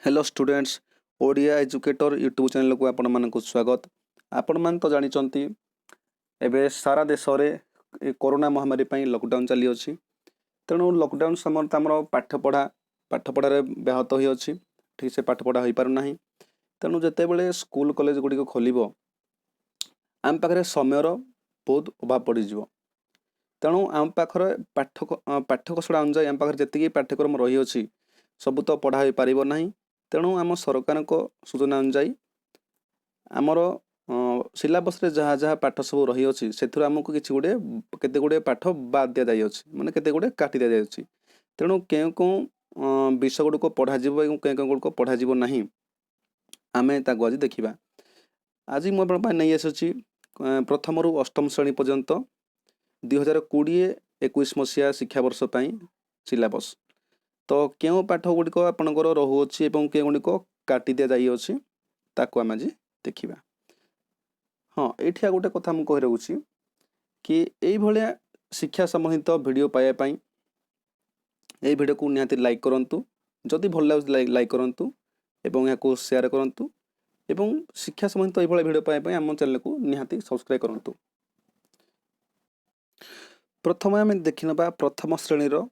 Hello students Odia educator YouTube channel को आपण मानक स्वागत। आपण मान तो जानिचंती एबे सारा देश रे कोरोना महामारी पई लॉकडाउन चली अछि। तेणु लॉकडाउन समय हमर पाठपढ़ा रे व्याहत होई अछि। ठीक से पाठपढ़ा होई पारु नाही। तेणु जते बेले स्कूल कॉलेज गुडी को खोलिबो आम पाखरे समय रो बहुत अभाव पड़ी जिवो। तेणु आम पाखरे पाठ्यकोशड़ा अनुसार आम पाखरे जतिकी पाठ्यक्रम रही अछि सब तो पढ़ा होई पारिबो नाही। तेणु आम सरकार को सूचना अनुसार आमर सिलेबस रे जहाँ जहाँ पाठ सब रही अछि सेथुर हमको किछि गुडे केते गुडे पाठ बाद दिया जाय अछि माने केते गुडे काटी दिया जाय अछि। तेणु केउ केउ विषय गुड को पढ़ा जिवो एवं केउ केउ गुड को पढ़ा जिवो नाही आमे ताको आज देखिबा। आज मो अपन नै आछि प्रथम रु अष्टम श्रेणी पर्यंत 2020-21 मसिया शिक्षा वर्ष पई सिलेबस। तो केउ पाठ गुडी को आपनकर रहू अछि एवं केउ गुडी को काटी दिया जाय अछि ताको हम आज देखिबा। हाँ एठिया गोटे कथा हम कहि रहउछि कि एई भलिया शिक्षा संबंधित वीडियो पाया पई एई वीडियो को निहाती लाइक करंतु, जदि भल लागै लाइक करंतु एवं या को शेयर करंतु एवं शिक्षा संबंधित एई भलिया वीडियो पाया पई हम चैनल को निहाती सब्सक्राइब करंतु। प्रथम हम देखिनबा प्रथम श्रेणी रो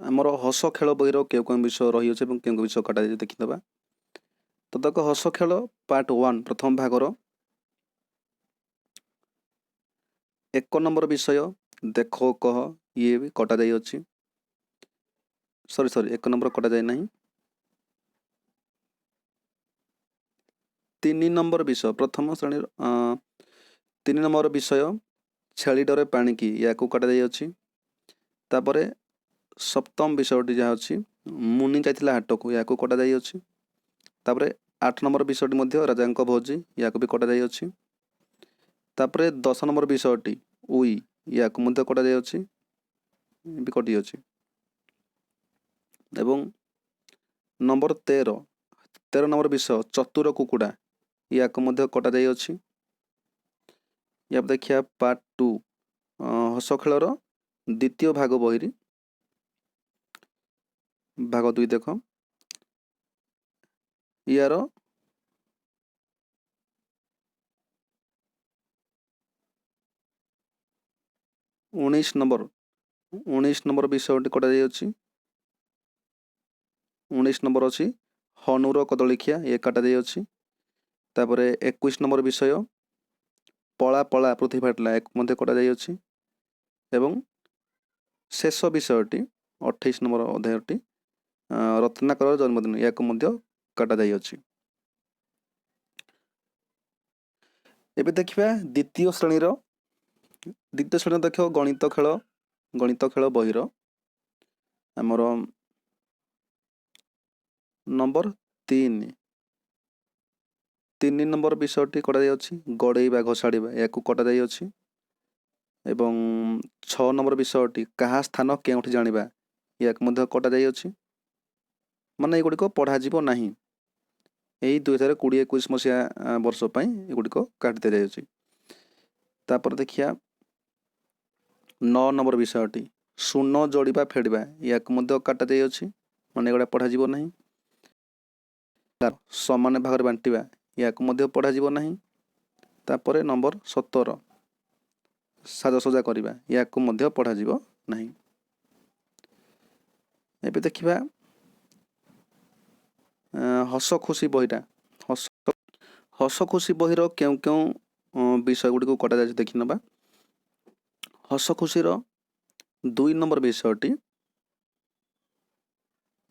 आमर हस खेल बहिर केउ केउ विषय रही अछि एवं केउ विषय काटा जाय देखिनबा। तो देखो हस खेल पार्ट 1 प्रथम भागर 1 नंबर विषय देखो कह ये भी कटा जाय अछि। सॉरी 1 नंबर कटा जाय नहीं। 3 नंबर विषय प्रथम श्रेणी 3 नंबर विषय छेली डरे पानी की या को कटा जाय अछि। तापरे सप्तम विषयटी जहाँ अछि मुनि जाइथिला हाट को या को कटा जाय अछि। तापरे 8 नंबर विषयटी मध्य राजांक भोजी या को भी कटा जाय अछि। तापरे 10 नंबर विषयटी उई या को मध्य कटा जाय अछि भी कटी अछि। एवं नंबर 13 नंबर विषय चतुर कुकुड़ा या को मध्य कटा जाय अछि। या देखिया पार्ट 2 हस खेलर द्वितीय भाग बहिरी भाग 2 देखो यार 19 नंबर विषयटी कटा जाय अछि। 19 नंबर अछि हनुर कदलीखिया ये काटा जाय अछि। तापरे 21 नंबर विषय पला पला पृथ्वी फाटला एक मध्य कटा जाय अछि। एवं शेष विषयटी 28 नंबर अध्यायटी रत्नाकर जन्मदिन या को मध्य काटा जाय अछि। एबे देखिबा द्वितीय श्रेणी देखो गणित खेल बहिर हमर नंबर 3 नंबर विषयटी कटा जाय अछि गड़ेइबा घोषाड़ीबा या को कटा जाय अछि। एवं 6 नंबर विषयटी कहा स्थान केउठी जानिबा या को मध्य कटा जाय अछि। माने एगुडी को पढ़ा जिवो नाही एई 2020-21 मसिया वर्ष पई एगुडी को काट दे जाय अछि। तापर देखिया 9 नंबर विषयटी शून्य जोड़िबा फेड़िबा या को मध्य काटा जाय अछि माने एगुडा पढ़ा जिवो नाही। समान भाग बांटिबा या को मध्य पढ़ा जिवो नाही। तापरे नंबर 17 साजसजा करिबा या को मध्य पढ़ा जिवो नाही। एबे देखिबा हस खुशी बहिटा हस खुशी बहिर केउ केउ विषय गुडी को कटा जाय देखि नबा। हस खुशी रो 2 नंबर विषयटी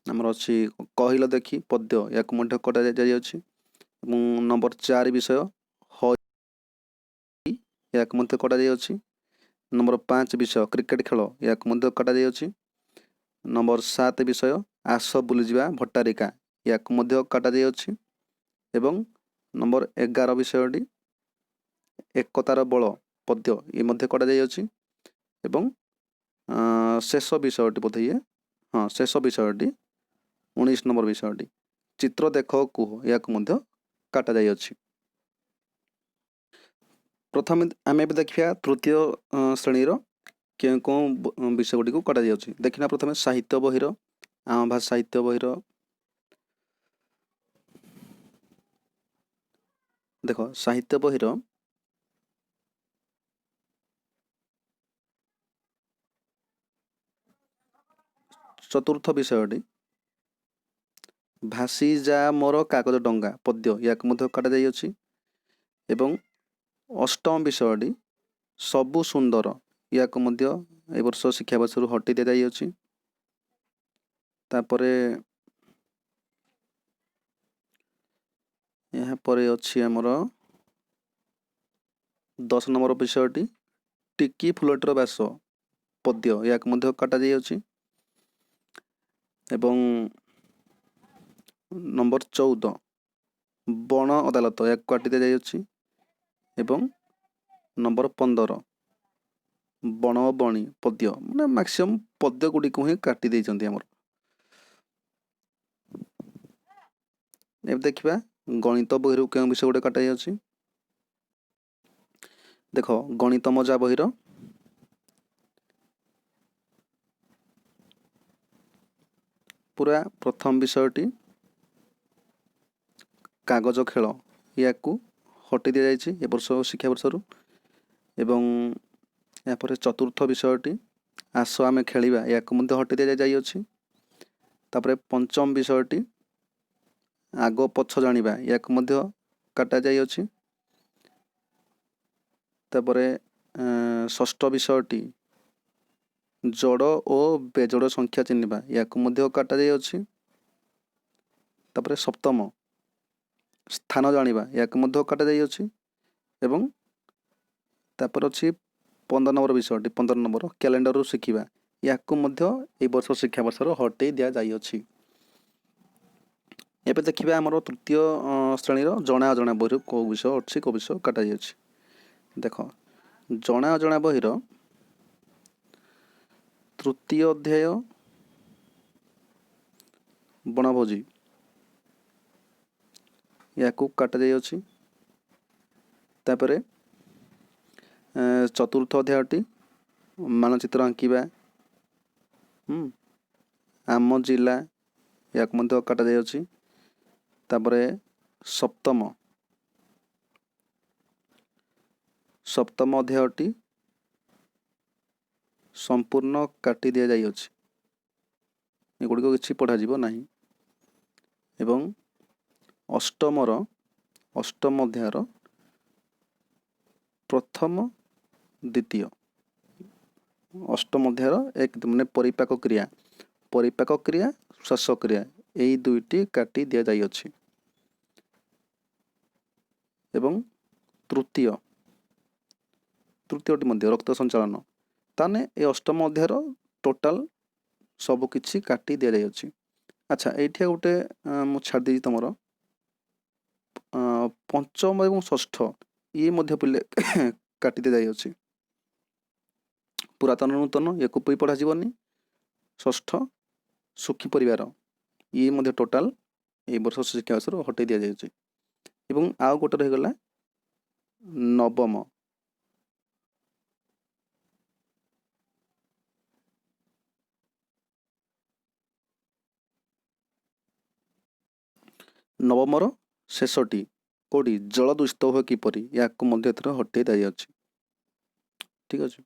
हमर अछि कहिलो देखि पद्य या को मध्य कटा जाय अछि। नंबर 4 विषय हई या को मध्य कटा जाय अछि। नंबर 5 विषय क्रिकेट खेल या को मध्य कटा जाय अछि। नंबर 7 विषय आस बुली जिबा भट्टारिका या को मध्य काटा जाय अछि। एवं नंबर 11 विषयटी एकतार बल पद्य ये मध्य काटा जाय अछि। एवं शेष विषयटी बोधे हाँ शेष विषयटी 19 नंबर विषयटी चित्र देखो कुह या को मध्य काटा जाय अछि। प्रथम आमे देखिया तृतीय श्रेणी रो केउ केउ विषय गुडी को काटा जाय अछि। देखिना प्रथमे साहित्य बहिर आम भाषा साहित्य बहिर ଦେଖ ସାହିତ୍ୟ ବହିର ଚତୁର୍ଥ ବିଷୟଟି ଭାସି ଯା ମୋର କାଗଜ ଡଙ୍ଗା ପଦ୍ୟ, ୟାକୁ ମଧ୍ୟ କାଟାଯାଇଅଛି। ଏବଂ ଅଷ୍ଟମ ବିଷୟଟି ସବୁ ସୁନ୍ଦର, ୟାକୁ ମଧ୍ୟ ଏ ବର୍ଷ ଶିକ୍ଷାବର୍ଷରୁ ହଟି ଦିଆଯାଇଅଛି। ତାପରେ ଏହାପରେ ଅଛି ଆମର 10 ନମ୍ବର ବିଷୟଟି ଟିକି ଫୁଲଟିର ବାସ ପଦ୍ୟ, ୟାକୁ ମଧ୍ୟ କାଟାଯାଇଅଛି। ଏବଂ ନମ୍ବର 14 ବଣ ଅଦାଲତ, ୟାକୁ କାଟି ଦିଆଯାଇଅଛି। ଏବଂ ନମ୍ବର 15 ବଣ ବଣୀ ପଦ୍ୟ, ମାନେ ମ୍ୟାକ୍ସିମମ୍ ପଦ୍ୟ ଗୁଡ଼ିକୁ ହିଁ କାଟି ଦେଇଛନ୍ତି ଆମର। ଏବେ ଦେଖିବା ଗଣିତ ବହିରୁ କେଉଁ ବିଷୟ ଗୁଡ଼ିକ କାଟାଯାଇଛି। ଦେଖ ଗଣିତ ମଜା ବହିର ପୁରା ପ୍ରଥମ ବିଷୟଟି କାଗଜ ଖେଳ, ୟାକୁ ହଟି ଦିଆଯାଇଛି ଏ ବର୍ଷ ଶିକ୍ଷାବର୍ଷରୁ। ଏବଂ ଏହାପରେ ଚତୁର୍ଥ ବିଷୟଟି ଆସ ଆମେ ଖେଳିବା, ୟାକୁ ମଧ୍ୟ ହଟି ଦିଆଯାଇଅଛି। ତାପରେ ପଞ୍ଚମ ବିଷୟଟି ଆଗ ପଛ ଜାଣିବା, ୟାକୁ ମଧ୍ୟ କାଟାଯାଇଅଛି। ତାପରେ ଷଷ୍ଠ ବିଷୟଟି ଯୋଡ଼ ଓ ବେଜୋଡ଼ ସଂଖ୍ୟା ଚିହ୍ନିବା, ୟାକୁ ମଧ୍ୟ କାଟାଯାଇଅଛି। ତାପରେ ସପ୍ତମ ସ୍ଥାନ ଜାଣିବା, ୟାକୁ ମଧ୍ୟ କାଟାଯାଇଅଛି। ଏବଂ ତାପରେ ଅଛି 15 ନମ୍ବର ବିଷୟଟି 15 ନମ୍ବର କ୍ୟାଲେଣ୍ଡରରୁ ଶିଖିବା, ୟାକୁ ମଧ୍ୟ ଏହି ବର୍ଷ ଶିକ୍ଷାବର୍ଷରୁ ହଟେଇ ଦିଆଯାଇଅଛି। ଏବେ ଦେଖିବା ଆମର ତୃତୀୟ ଶ୍ରେଣୀର ଜଣା ଅଜଣା ବହିରୁ କେଉଁ ବିଷୟ ଅଛି, କେଉଁ ବିଷୟ କାଟାଯାଇଛି। ଦେଖ ଜଣା ଅଜଣା ବହିର ତୃତୀୟ ଅଧ୍ୟାୟ ବଣଭୋଜି, ୟାକୁ କାଟାଯାଇଅଛି। ତାପରେ ଚତୁର୍ଥ ଅଧ୍ୟାୟଟି ମାନଚିତ୍ର ଆଙ୍କିବା, ଆମ ଜିଲ୍ଲା, ୟାକୁ ମଧ୍ୟ କାଟାଯାଇଅଛି। ତାପରେ ସପ୍ତମ ଅଧ୍ୟାୟଟି ସମ୍ପୂର୍ଣ୍ଣ କାଟି ଦିଆଯାଇଅଛି, ଏଗୁଡ଼ିକ କିଛି ପଢ଼ାଯିବ ନାହିଁ। ଏବଂ ଅଷ୍ଟମ ଅଧ୍ୟାୟର ପ୍ରଥମ ଦ୍ୱିତୀୟ, ଅଷ୍ଟମ ଅଧ୍ୟାୟର ମାନେ ପରିପାକ କ୍ରିୟା ଶ୍ୱାସକ୍ରିୟା, ଏହି ଦୁଇଟି କାଟି ଦିଆଯାଇଅଛି। ଏବଂ ତୃତୀୟଟି ମଧ୍ୟ ରକ୍ତ ସଞ୍ଚାଳନ, ତାହେଲେ ଏ ଅଷ୍ଟମ ଅଧ୍ୟାୟର ଟୋଟାଲ ସବୁକିଛି କାଟି ଦିଆଯାଇଅଛି। ଆଚ୍ଛା, ଏଇଠି ଗୋଟେ ମୁଁ ଛାଡ଼ି ଦେଇଛି ତୁମର ପଞ୍ଚମ ଏବଂ ଷଷ୍ଠ, ଇଏ ମଧ୍ୟ ପିଲେ କାଟି ଦିଆଯାଇଅଛି। ପୁରାତନ ନୂତନ, ୟାକୁ ବି ପଢ଼ାଯିବନି। ଷଷ୍ଠ ସୁଖୀ ପରିବାର, ଇଏ ମଧ୍ୟ ଟୋଟାଲ ଏହି ବର୍ଷ ଶିକ୍ଷାବର୍ଷରୁ ହଟେଇ ଦିଆଯାଇଛି। ଏବଂ ଆଉ ଗୋଟେ ରହିଗଲା ନବମର ଶେଷଟି କେଉଁଠି ଜଳ ଦୂଷିତ ହୁଏ କିପରି, ୟାକୁ ମଧ୍ୟ ଏଥର ହଟେଇ ଦିଆଯାଇଛି। ଠିକ ଅଛି।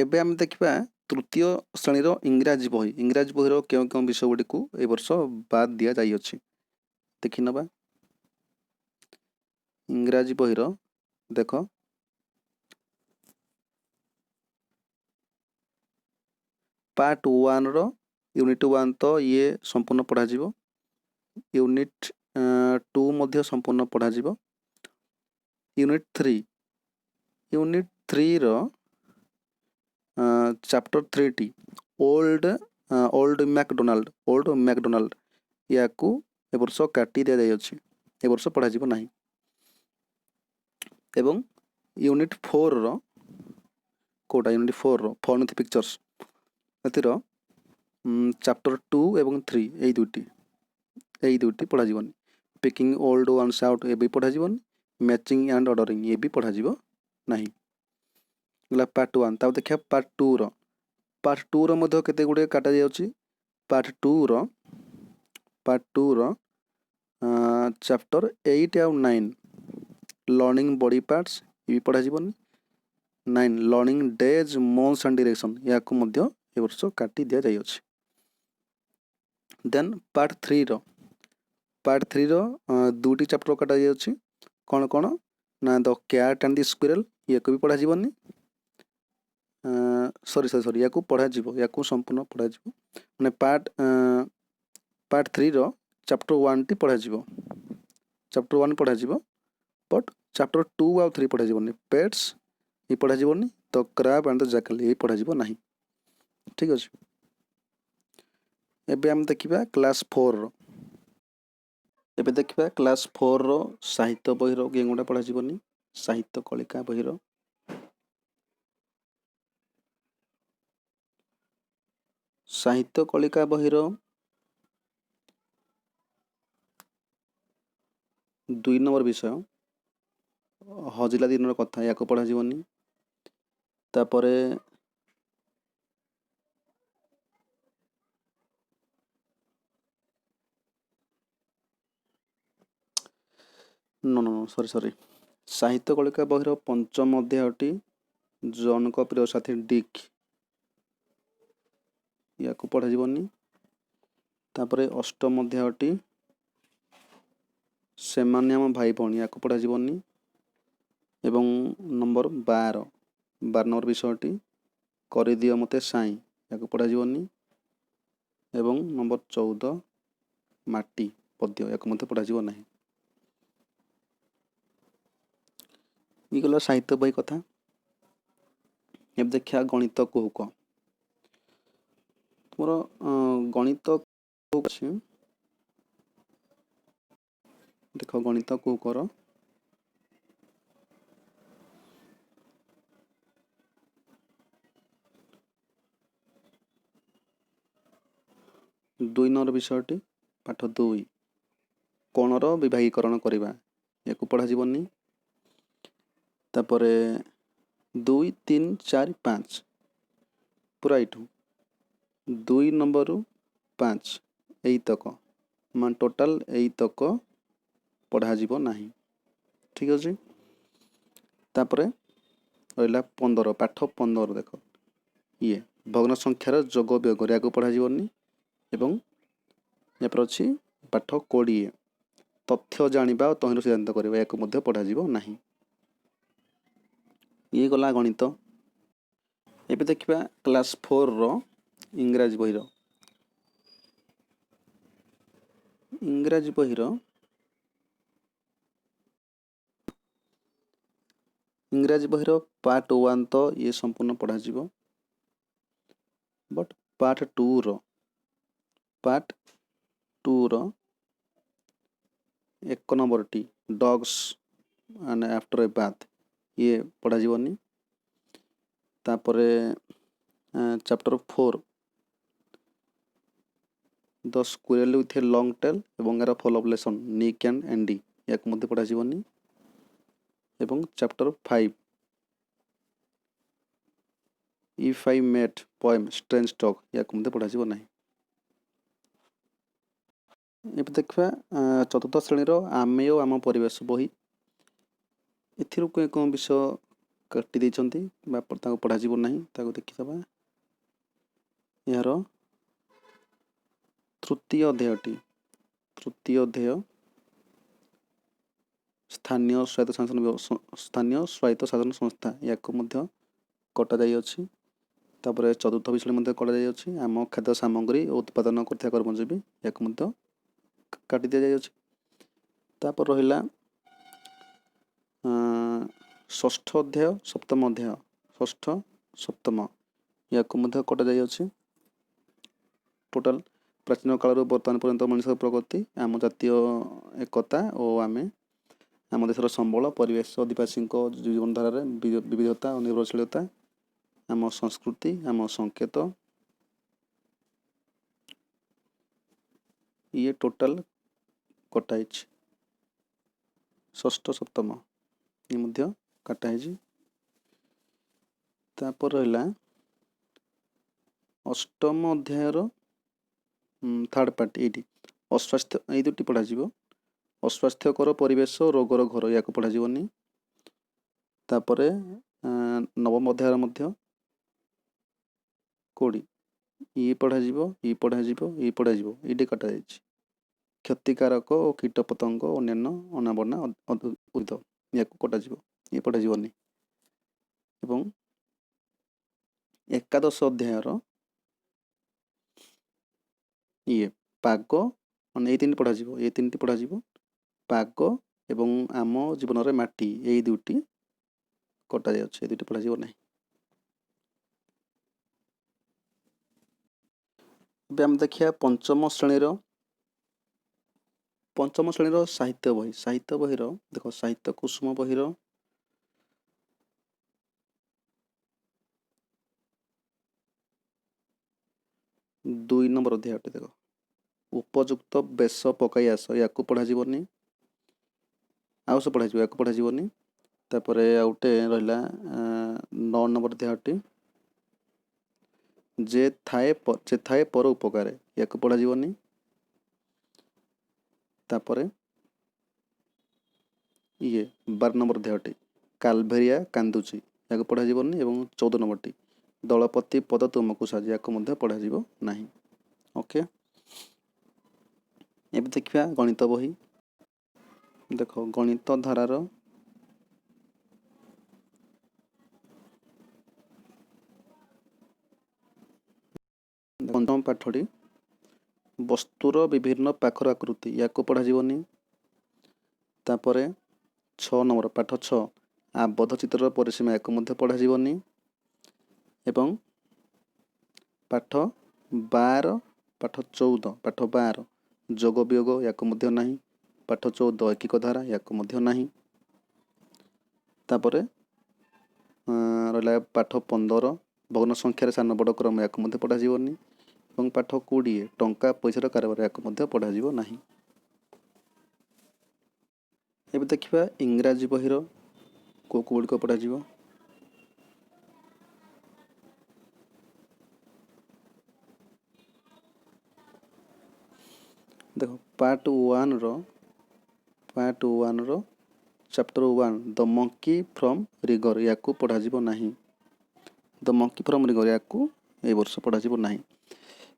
ଏବେ ଆମେ ଦେଖିବା ତୃତୀୟ ଶ୍ରେଣୀର ଇଂରାଜୀ ବହିର କେଉଁ କେଉଁ ବିଷୟ ଗୁଡ଼ିକୁ ଏ ବର୍ଷ ବାଦ ଦିଆଯାଇଅଛି ଦେଖିନେବା। ଇଂରାଜୀ ବହିର ଦେଖ ପାର୍ଟ 1ର ୟୁନିଟ୍ 1 ତ ଇଏ ସମ୍ପୂର୍ଣ୍ଣ ପଢ଼ାଯିବ। ୟୁନିଟ୍ 2 ମଧ୍ୟ ସମ୍ପୂର୍ଣ୍ଣ ପଢ଼ାଯିବ। ୟୁନିଟ୍ 3ର ଚାପ୍ଟର 3ଟି ଓଲ୍ଡ ମ୍ୟାକଡୋନାଲ୍ଡ, ୟାକୁ ଏ ବର୍ଷ କାଟି ଦିଆଯାଇଅଛି, ଏ ବର୍ଷ ପଢ଼ାଯିବ ନାହିଁ। ଏବଂ ୟୁନିଟ୍ 4ର ଫୋନ୍ ୱିଥ୍ ପିକ୍ଚର୍ସ, ଏଥିର ଚାପ୍ଟର 2 ଏବଂ 3 ଏଇ ଦୁଇଟି ପଢ଼ାଯିବନି। Picking old ones out, A B ପଢ଼ାଯିବନି। Matching and ordering, A B ପଢ଼ାଯିବ ନାହିଁ। ହେଲା ପାର୍ଟ 1। ତାପରେ ଦେଖିବା ପାର୍ଟ 2ର ମଧ୍ୟ କେତେ ଗୁଡ଼ିଏ କାଟାଯାଉଛି। ପାର୍ଟ 2ର चैप्टर 8 आउ 9 लर्निंग बॉडी पार्ट्स ये पढ़ा जीवनी 9 learning days months and direction या को मध्य ए वर्ष काटी दिया जाई अछि। देन पार्ट 3 रो दुटी चैप्टर काटा जाई अछि कोन कोन ना the cat and the squirrel ये को भी पढ़ा जीवनी सॉरी या को पढ़ा जीवो या को संपूर्ण पढ़ा जीवो माने पार्ट 3 रो चैप्टर 1 टी पढ़ा जीवो चैप्टर 1 पढ़ा जीवो बट चैप्टर 2 और 3 पढ़ा जीवनी पेट्स ये पढ़ा जीवनी तो क्रैब एंड द जैकल ये पढ़ा जीवो नहीं ठीक अछि। एबे हम देखिबा क्लास 4 रो एबे देखिबा क्लास 4 रो साहित्य बही रो गेंगुडा पढ़ा जीवनी साहित्य कलिका बही रो साहित्य कलिका बही रो 2 नंबर विषय हजिला दिन कथा या को पढ़ा जीवनी तापरे नो सॉरी साहित्य कलिका बही रो पंचम अध्यायटी जॉन को प्रिय साथी डिक या को पढ़ा जीवनी तापरे अष्टम अध्यायटी सेमाने आम भाई भौणी या को पढ़ा जीवनी एवं नंबर 12 नंबर विषयटी करि दियो मते साई या को पढ़ा जीवनी एवं नंबर 14 माटी पद्य या को मते पढ़ा जीव नाही ई गला साहित्य बही कथा। एब देखिया गणित कुहुक तुमरो गणित कुहुक अछि देखो गणित कुहुकर 2 नंबर विषयटी पाठ 2 कोणर विभागीकरण करबा या को पढ़ा जीवनी तापरे 2 3 4 5 पूरा इठू 2 नंबर 5 एई तक मान टोटल एई तक पढ़ा जीव नाही ठीक अछि। तापरे रहला 15 पाठ 15 देखो ये भग्न संख्यार जोग वियोग या को पढ़ा जीवनी एवं या पर अछि पाठ 20 तथ्य जानिबा तहिर सिद्धांत करबा या को मध्य पढ़ा जीव नाही ये गला गणित। एबे देखिबा क्लास 4 रो इंग्रजी बही रो पार्ट 1 तो ये संपूर्ण पढ़ा जीव बट पार्ट 2 रो एक नंबर टी dogs and after a bath ये पढ़ा जीवनी तापरे chapter 4 the squirrel with a long tail एवं एरा follow up lesson Nick and Andy या को मध्य पढ़ा जीवनी एवं chapter 5 if I met poem strange talk या को मध्य पढ़ा जीव नाही। एबे देखबा चतुर्थ श्रेणी रो आमे ओ आम परिवेश बही एथिरु कोन विषय काटी दैछंती बा ताको पढ़ा जीव नाही ताको देखि दबा यारो तृतीय अध्याय स्थानीय स्वायत्त शासन संस्था या को मध्य कटा जाई अछि तापरे चतुर्थ विषय मध्य कटा जाई अछि आम खाद्य सामग्री उत्पादन करथिया कर्मजीवी या को मध्य काटी दिया जाई अछि। तापर रहिला षष्ठ अध्याय सप्तम अध्याय षष्ठ सप्तम या को मध्य कटा जाई अछि टोटल प्राचीन काल वर्तमान पर्यंत मनुष्य प्रगति आम जातीय एकता और आमे आम देशर संबल परिवेश आदिवासी जीवनधारा विविधता और निर्भरशीलता आम संस्कृति आम संकेत ये टोटल कटाई षष्ठ सप्तम ये मध्य काटाई तापर रहला अष्टम अध्यायर थर्ड पार्ट ये अस्वास्थ्य ये दुटी पढ़ा जीवो अस्वास्थ्यकर परिवेश रोगर घर या पढ़ा जीवनी तापर नवम अध्याय कोड़ी ये पढ़ा ये कटा क्षतिकारक और कीटपतंग अन्य अनावना उद्भिद या कटा ये पढ़ा जीवनी एवं एकादश अध्यायर ये पाग ये तीन पढ़ा ये तीन पढ़ा पाग एवं आम जीवन रे माटी यही दुटी कटा जाए दुटी पढ़ा ना आम देखिए पंचम श्रेणी साहित्य बहिर देख साहित्य कुसुम बहिर 2 नंबर अध्याय देख उपयुक्त बेश पकाई आस या पढ़ा आउ सब पढ़ा पढ़ा तापर आउटे रहा 9 नंबर अध्याय जे थाए पर उपकार या पढ़ा तापर ये 12 नंबर अध्याय कालभेरिया कांदुची या पढ़ा एवं 14 नंबर दलपति पद तुमको साजे या पढ़ा ना ओके ये देखिए गणित बही देख गणित धारार पंचम पाठटी वस्तुर विभिन्न पाखर आकृति या पढ़ा तापर 6 नंबर पाठ 6 आबद्ध चित्र परिसीमा या पढ़ा एवं पाठ 12 पाठ 14 पाठ 12 जोग वियोग या ना पाठ 14 एकिक धारा या ना तापर रहा पाठ 15 भग्न संख्यार सान बड़ क्रम या पढ़ा एवं पाठ 20 टंका पैसार कारबार या पढ़ा ना एबे देखिबा इंग्राजी बहिर को गुड़िक पढ़ा देख पार्ट 1 रो चैप्टर 1 द मंकी फ्रॉम रिगर या पढ़ा ना द मंकी फ्रॉम रिगर या ए वर्ष पढ़ा ना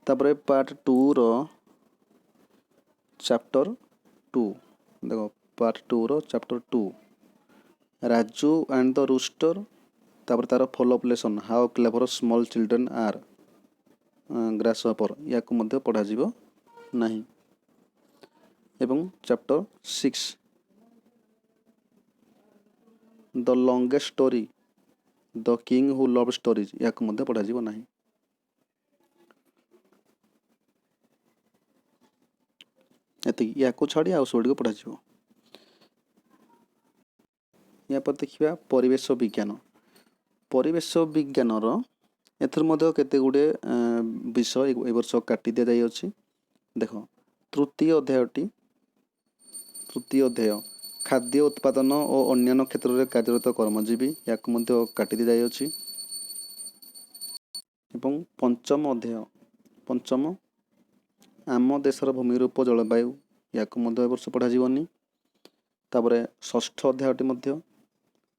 तापर पार्ट 2 रो चैप्टर 2 देख पार्ट 2 रो chapter 2 Raju and the rooster तापर तार follow-up lesson how clever small children are grasshopper या पढ़ा ना एवं chapter 6 the longest story the king who love stories या पढ़ा ना या छाड़ी आउ सब पढ़ा या पर देखिए परिवेश विज्ञान एथर केते गुडे विषय ए वर्ष काटी दिया जाई अछि देख तृतीय अध्याय खाद्य उत्पादन और अन्य क्षेत्र में कार्यरत कर्मजीवी या काटी दी जाई अछि एवं पंचम अध्याय आम देशर भूमिरूप जलवायु या वर्ष पढ़ा तापर षष्ठ अध्याय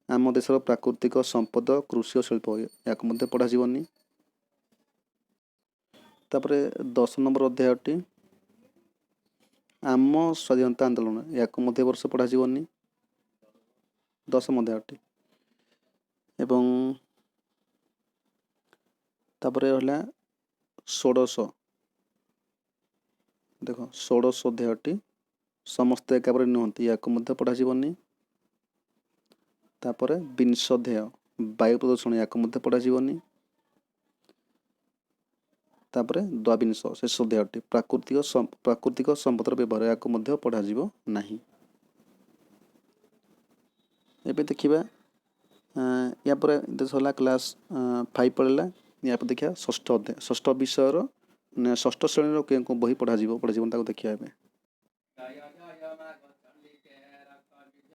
आम देशर प्राकृतिक संपद कृषि और शिल्प या पढ़ा तापर 10 नंबर अध्याय आम स्वाधीनता आंदोलन या वर्ष पढ़ा 10 अध्याय एवं तापर रहा 16 देख 16 अध्याय समस्त एकापर नुहति या पढ़ा तापर 20 अध्याय वायु प्रदूषण या पढ़ा तापर 22 शेष अध्याय प्राकृतिक संपदर व्यवहार या पढ़ा ना एबे देखिबा या पर देशला क्लास 5 पढ़ला या पर देखिया षष्ठ विषय षष्ठ श्रेणी रो बही पढ़ा ताको देखिया